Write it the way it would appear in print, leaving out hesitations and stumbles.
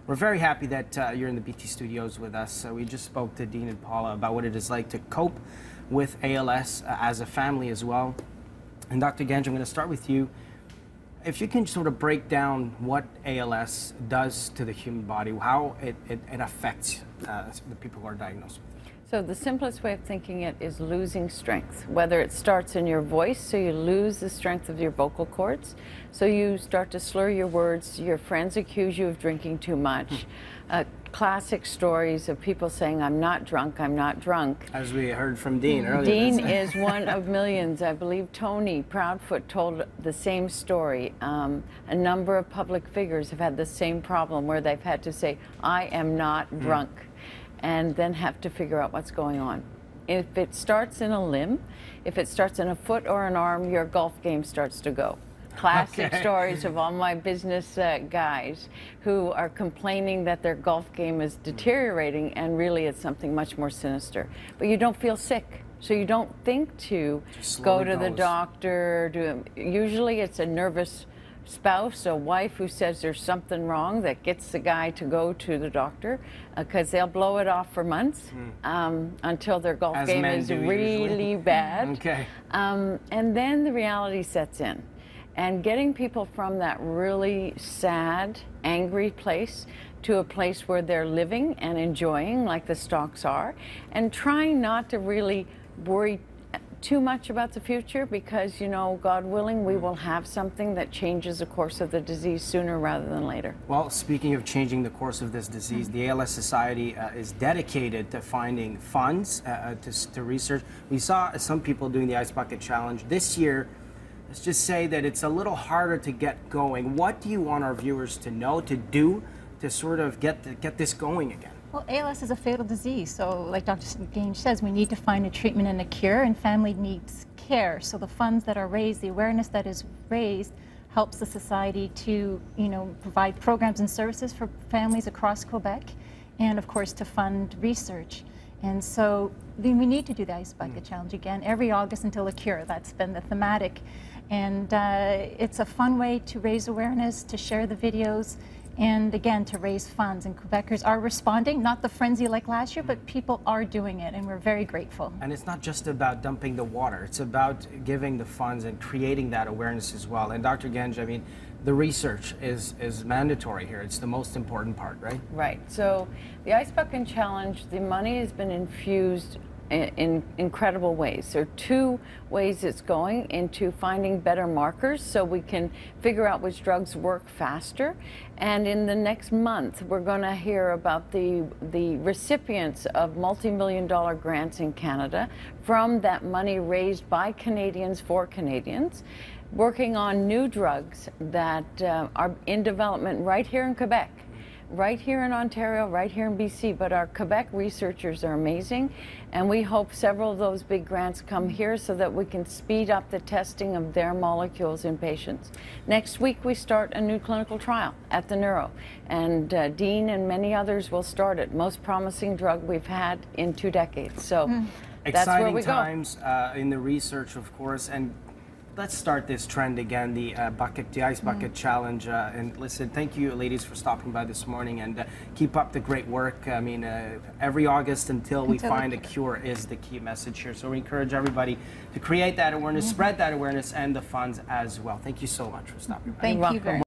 We're very happy that you're in the BT studios with us. We just spoke to Dean and Paula about what it is like to cope with ALS as a family as well. And Dr. Genge, I'm going to start with you. If you can sort of break down what ALS does to the human body, how it affects the people who are diagnosed with it. So the simplest way of thinking it is losing strength, whether it starts in your voice, so you lose the strength of your vocal cords, so you start to slur your words, your friends accuse you of drinking too much. Classic stories of people saying, I'm not drunk, I'm not drunk. As we heard from Dean earlier. Dean is one of millions. I believe Tony Proudfoot told the same story. A number of public figures have had the same problem where they've had to say, I am not drunk, and then have to figure out what's going on. If it starts in a limb, if it starts in a foot or an arm, your golf game starts to go. Classic stories of all my business guys who are complaining that their golf game is deteriorating, and really it's something much more sinister. But you don't feel sick, so you don't think to go to the doctor. Usually it's a nervous spouse, a wife who says there's something wrong that gets the guy to go to the doctor, because they'll blow it off for months until their golf game is really bad. And then the reality sets in. And getting people from that really sad, angry place to a place where they're living and enjoying, like the stocks are, and trying not to really worry too much about the future, because, you know, God willing, we will have something that changes the course of the disease sooner rather than later. Well, speaking of changing the course of this disease, the ALS Society is dedicated to finding funds to research. We saw some people doing the Ice Bucket Challenge. This year, let's just say that it's a little harder to get going. What do you want our viewers to know, to do, to sort of get this going again? Well, ALS is a fatal disease, so like Dr. Genge says, we need to find a treatment and a cure, and family needs care. So the funds that are raised, the awareness that is raised, helps the society to, you know, provide programs and services for families across Quebec, and of course to fund research. And so then we need to do the Ice Bucket Challenge again every August until a cure. That's been the thematic. And it's a fun way to raise awareness, to share the videos, and again, to raise funds. And Quebecers are responding, not the frenzy like last year, but people are doing it, and we're very grateful. And it's not just about dumping the water. It's about giving the funds and creating that awareness as well. And Dr. Genge, I mean, the research is mandatory here. It's the most important part, right? Right. So the Ice Bucket Challenge, the money has been infused in incredible ways. There are two ways it's going: into finding better markers so we can figure out which drugs work faster. And in the next month, we're going to hear about the recipients of multi-million-dollar grants in Canada from that money raised by Canadians for Canadians, working on new drugs that are in development right here in Quebec, right here in Ontario, right here in BC. But our Quebec researchers are amazing, and we hope several of those big grants come here so that we can speed up the testing of their molecules in patients. Next week we start a new clinical trial at the Neuro, and Dean and many others will start it. Most promising drug we've had in 2 decades. So that's where we go. Exciting times in the research, of course. And let's start this trend again, the Ice Bucket Challenge. And listen, thank you, ladies, for stopping by this morning, and keep up the great work. I mean, every August until we find a cure is the key message here. So we encourage everybody to create that awareness, spread that awareness, and the funds as well. Thank you so much for stopping by. Thank you very much.